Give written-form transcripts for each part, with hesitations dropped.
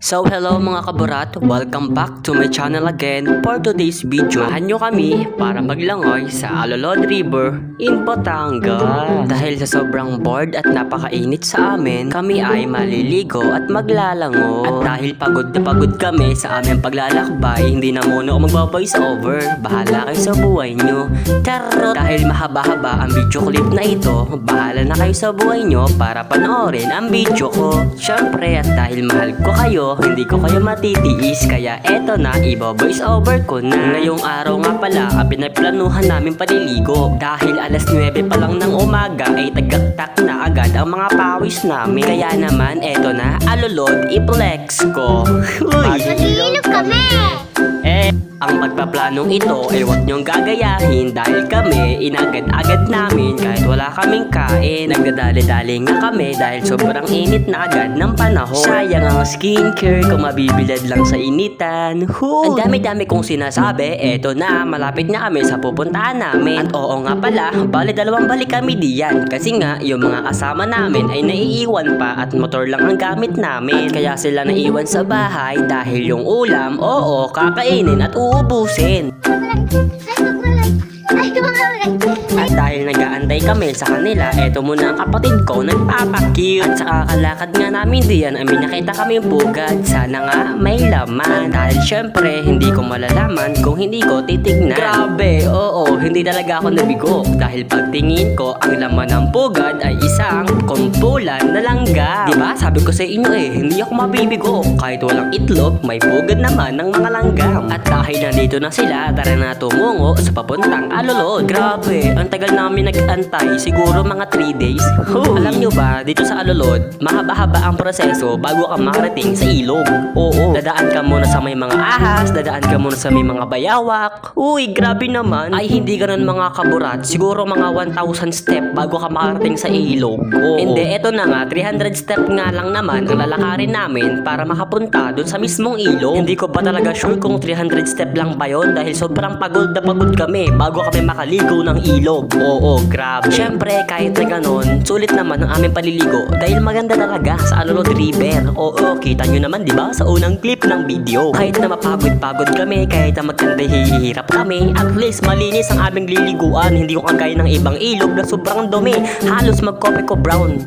So hello mga kaburat, welcome back to my channel again for today's video. Samahan nyo kami para maglangoy sa Alolod River in Batangas. Dahil sa sobrang bored at napakainit sa amin, kami ay maliligo at maglalangoy. At dahil pagod na pagod kami sa aming paglalakbay, hindi na muna ako magbaboys over. Bahala kayo sa buhay nyo. Charot! Dahil mahaba-haba ang video clip na ito, bahala na kayo sa buhay nyo para panoorin ang video ko. Syempre at dahil mahal ko kayo, hindi ko kayo matitiis, kaya eto na, ibo-voice over ko na. Ngayong araw nga pala, ang pinaplanuhan namin paliligo. Dahil alas 9 pa lang ng umaga, ay tagaktak na agad ang mga pawis namin. Kaya naman, eto na, Alolod, i-flex ko. Uy! Naglilog kami! Ang pagpaplanong ito ay huwag niyong gagayahin dahil kami inagad-agad namin kahit wala kaming kain. Nagdadali-dali nga kami dahil sobrang init na agad ng panahon. Sayang ang skincare kung mabibilad lang sa initan. Ang dami-dami kong sinasabi, eto na, malapit na kami sa pupuntahan namin. At oo nga pala, bali dalawang balik kami diyan kasi nga yung mga kasama namin ay naiiwan pa at motor lang ang gamit namin. Kaya sila naiwan sa bahay dahil yung ulam, oo, kakainin at uubusin. At dahil nag-aantay kami sa kanila, eto muna ang kapatid ko nagpapakute. At sa kakalakad nga namin diyan ay nakita kami bugad. Sana nga may laman. Dahil syempre hindi ko malalaman kung hindi ko titignan. Grabe, oo, hindi talaga ako nabigo. Dahil pagtingin ko, ang laman ng pugad ay isang kumpulan na langgam. Diba? Sabi ko sa inyo hindi ako mabibigo. Kahit walang itlog, may pugad naman ng mga langgam. At dahil nandito na sila, tara na tumungo sa papuntang Alolod. Grabe, ang tagal namin nag-antay, siguro mga 3 days. Alam nyo ba, dito sa Alolod, mahaba-haba ang proseso bago ka makarating sa ilog. Oo, dadaan ka muna sa may mga ahas, dadaan ka muna sa may mga bayawak. Uy, grabe naman. Ay, hindi ganun mga kaburat, siguro mga 1,000 step bago ka makarating sa ilog. Oo. Hindi, eto na nga, 300 step nga lang naman ang lalakarin namin para makapunta dun sa mismong ilog. Hindi ko pa talaga sure kung 300 step lang ba yun dahil sobrang pagod na pagod kami bago kami makaligo ng ilog. Oo, grabe. Syempre, kahit na ganun, sulit naman ang aming paliligo dahil maganda talaga sa Alolod River. Oo, kita nyo naman diba sa unang clip ng video. Kahit na mapagod-pagod kami, kahit na magkanda hihirap kami, at least malinis ang aming liliguan. Hindi ko kagaya ng ibang ilog na sobrang dumi. Halos mag-coffee ko brown.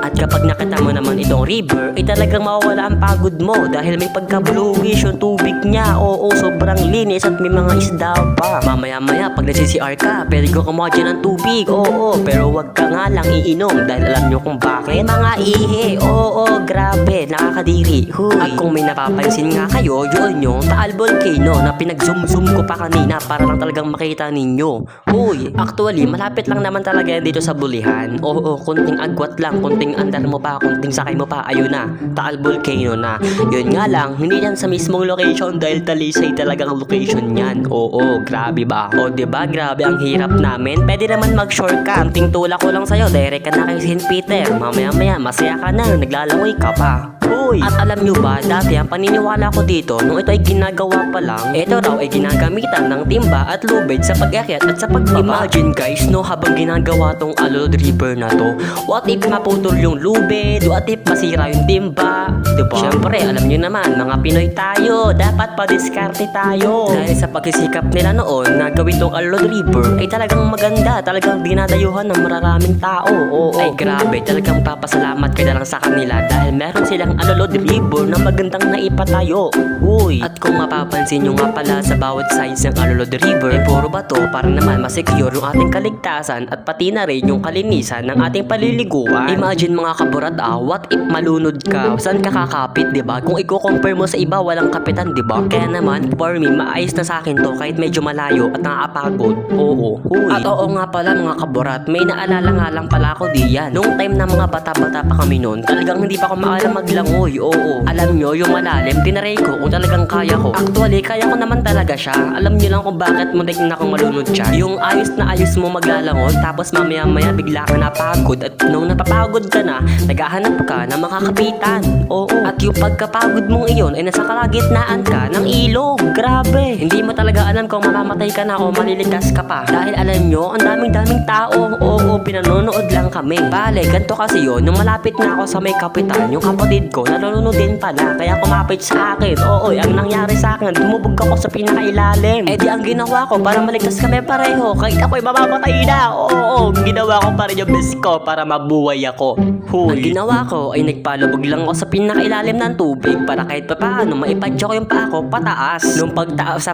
At kapag nakita mo naman itong river, ay talagang mawawala ang pagod mo dahil may pagka-bluish yung tubig niya. Oo, sobrang linis at may mga isda pa. Mamaya-maya pag nag-CCR ka, pwede ko kumuha dyan ng tubig. Oo, pero wag ka nga lang iinom dahil alam nyo kung bakit. Mga ihi, oo, grabe, nakakadiri. At kung may napapansin nga kayo, yun yung Taal Volcano na pinag-zoom-zoom ko pa kanina para lang talagang makita ninyo. Huy, actually, malapit lang naman talaga yan dito sa Bulihan. Oo, kunting agwat lang, kunting andar mo pa, kunting sakay mo pa, ayun na, Taal Volcano na. Yun nga lang, hindi yan sa mismong location dahil Talisay talagang location yan. Oo, grabe ba? O diba, grabe ang hirap namin. Pwede naman mag-shortcut, kunting tulak ko lang sa'yo, direct ka na kay St. Peter. Mamaya-maya, masaya ka na, naglalangoy ka pa. Uy. At alam nyo ba, dati ang paniniwala ko dito, nung ito ay ginagawa pa lang, ito raw ay ginagamitan ng timba at lubid sa pag-akyat at sa pagbaba. Imagine guys, no, habang ginagawa tong Alolod River na to, what if maputol yung lubid, what if masira yung timba, diba? Syempre, alam nyo naman, mga Pinoy tayo, dapat pa-diskarte tayo. Dahil sa pagsisikap nila noon na gawin tong Alolod River, ay talagang maganda, talagang dinadayuhan ng maraming tao. Oo, ay grabe, talagang papasalamat ka na lang sa kanila dahil meron silang Alolod River na magandang naipatayo. Uy. At kung mapapansin nyo nga pala sa bawat sides ng Alolod River, ay puro bato para naman masecure yung ating kaligtasan at pati na rin yung kalinisan ng ating paliliguan. Imagine mga kaburat what if malunod ka? Saan ka kakapit, diba? Kung i-compare mo sa iba, walang kapitan, diba? Kaya naman, for me, maayos na sa akin to kahit medyo malayo at nakakapagod. Oo. Uy. At oo nga pala mga kaburat, may naalala nga lang pala ako diyan. Nung time na mga bata-bata pa kami noon, talagang hindi pa ako maalam maglangoy. Oo. Alam nyo, yung malalim, tinaray ko kung talagang kaya ko. Actually, kaya ko naman talaga siya. Alam nyo lang kung bakit muntik na akong malunod siya. Yung ayos na ayos mo maglalangoy, tapos mamaya-maya bigla ka napagod. At nung napapagod ka na, naghahanap ka ng makakapitan. Oo. At yung pagkapagod mong iyon ay nasa kalagitnaan ka ng ilog. Grabe. Hindi mo talaga alam kung mamamatay ka na o maliligtas ka pa. Dahil alam nyo, ang daming-daming tao. Oo, pinanonood lang kami. Bale, ganito kasi yun, nung malapit na ako sa may kapitan, yung kapatid ko, nalulunod din pala, kaya kumapit sa akin. Oo, ang nangyari sa akin, dumubog ako sa pinakailalim. Eh di ang ginawa ko para maligtas kami pareho, kahit ako'y mamamatay na. Oo, ginawa ko para yung best ko para mabuhay ako. Huy. Ang ginawa ko ay nagpalubog lang ako sa pinakailalim ng tubig para kahit papaano maipadyo ko yung paa ko pataas. Nung pagtaas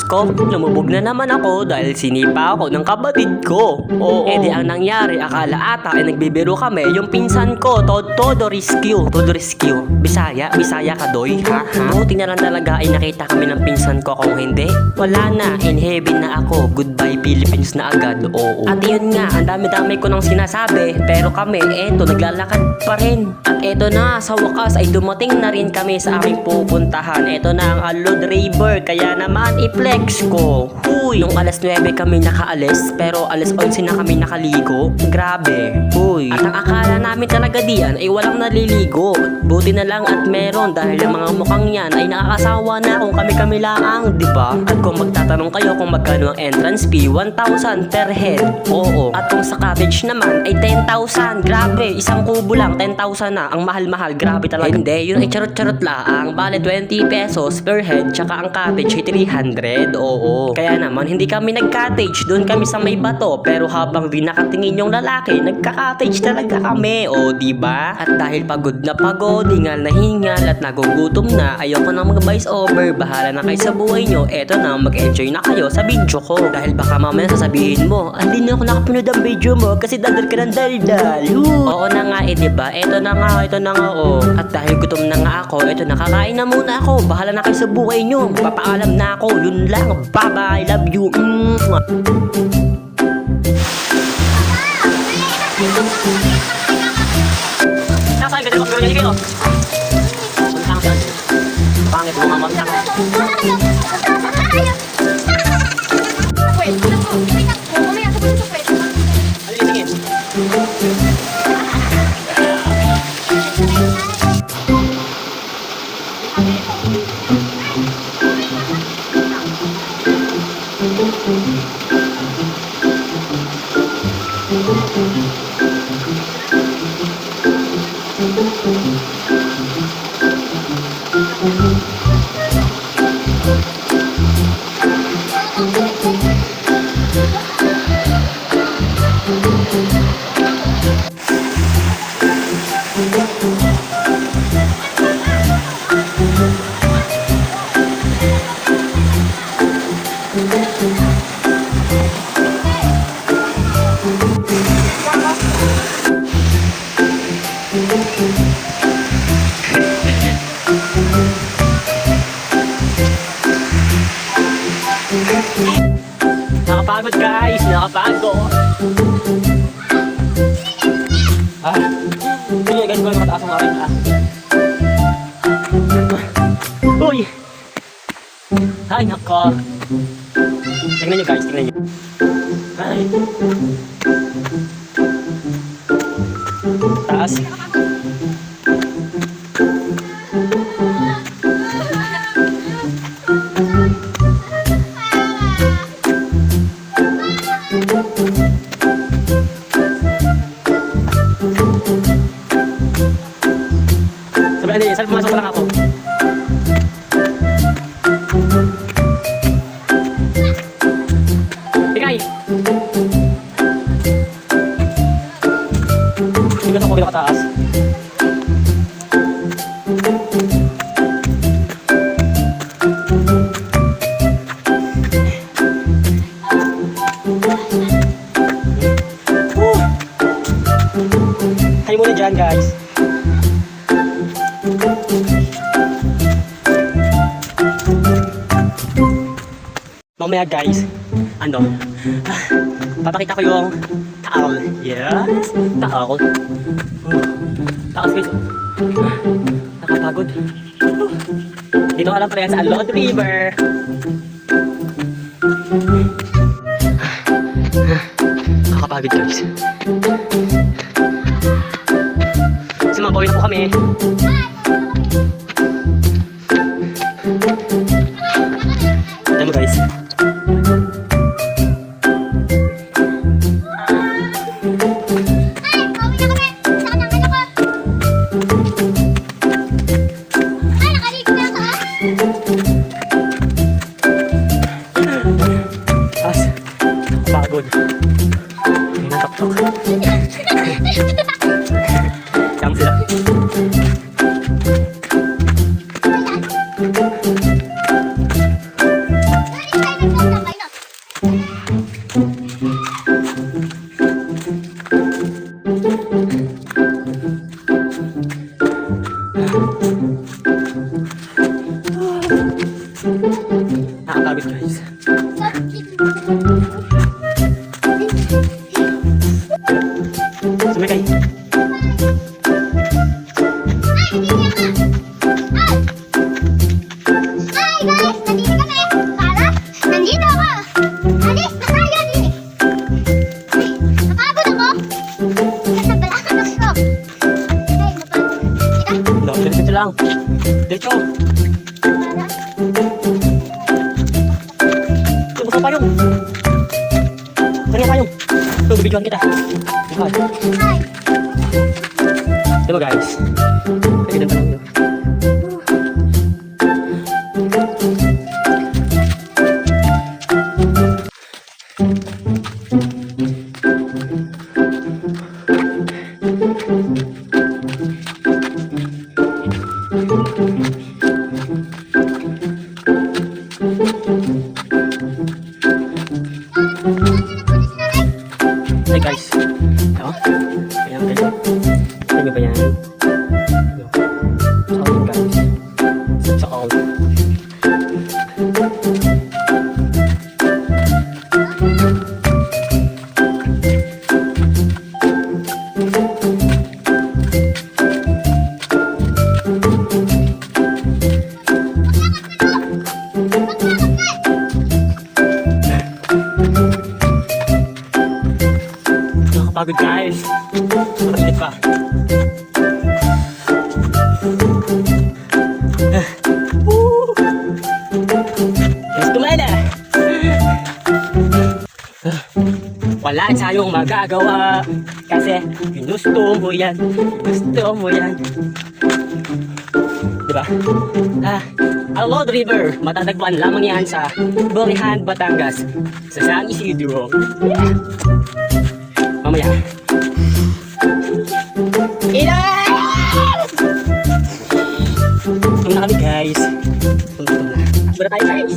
ko, lumubog na naman ako dahil sinipa ako ng kapatid ko. Oo. Eh di ang nangyari, akala ata ay nagbibiro kami yung pinsan ko, Todo Rescue. Bisaya ka doy, ha? Buti na lang talaga ay nakita kami ng pinsan ko, kung hindi, wala na, in heaven na ako, goodbye Philippines na agad, oo. At yun nga, ang dami-dami ko nang sinasabi, pero kami, eto, naglalakad pa rin. At eto na, sa wakas ay dumating na rin kami sa aming pupuntahan. Eto na ang Alod River, kaya naman i-flex ko. Huy, nung alas 9 kami nakaalis, pero alas 11 na kami nakaligo. Grabe, huy. At ang akala namin talaga diyan ay walang naliligo. Buti na lang at meron dahil ang mga mukhang yan ay nakakasawa na kung kami-kami lang, diba? At kung magtatanong kayo kung magkano ang entrance fee, 1,000 per head. Oo. At kung sa cottage naman ay 10,000. Grabe, isang kubo lang, 10,000 na. Ang mahal-mahal, grabe talaga. Hindi, yun ay charot-charot lang. Bale, 20 pesos per head, tsaka ang cottage ay 300. Oo. Kaya naman, hindi kami nag-cottage. Doon kami sa may bato. Pero habang di nakatingin yung lalaki, nagka-cottage talaga kami. O, diba? At dahil pagod na pagod, hingal na hingal, at nagugutom na, ayoko na mag-voice over. Bahala na kayo sa buhay nyo. Eto na, mag-enjoy na kayo sa video ko. Dahil baka mamaya sasabihin mo, hindi na ako nakapanood ang video mo kasi daldal ka ng daldal. Oo na nga diba? Eto na nga, oh. At dahil gutom na nga ako, eto na, kakain na muna ako. Bahala na kayo sa buhay nyo. Papaalam na ako. Yun lang. Bye-bye. Love you. Nasaan ka din? Pero yan kayo. Pangit mo nga mamang. Nakapagod guys, nakapagod. Sige guys, kung mataas ang aking taas. Uy! Ay nako. Tingnan nyo guys, tingnan nyo. Ay. Taas. Saan pumasok lang ako? Tikay! Hindi ko pinakataas. Kayo muna dyan guys. Mamaya guys, papakita ko yung taal. Yes, taal. Taas guys. Nakapagod. Dito ka lang pala yan sa Alod River. Nakapagod guys. Sumabawin na po kami. Alam mo guys. Nakakapagod guys. Sumikay. Dito lang. Dito. Ito, basta payong. Kanya payong. Ito, bibidyohan kita. Bukan. Ito mo guys. Pagkitan pa lang ito. Hey guys. Ito. Ayan guys. Ito nyo ba yan? Ito guys. Sa all. Nakakapagod guys. Makainit pa. Let's kumana. Wala tayong magagawa kasi ginusto mo yan. Gusto mo yan. Diba? Ang Lord River, matatagpuan lamang yan sa Burihan, Batangas, sa San Isidro. Yeah. Mamaya. Ito na kami guys. Ito na. Muna tayo guys.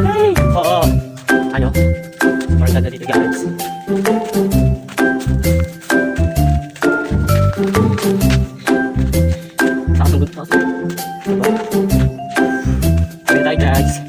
Ay, oo. Ano? Marta na dito guys. Saka tungkol. Muna tayo guys.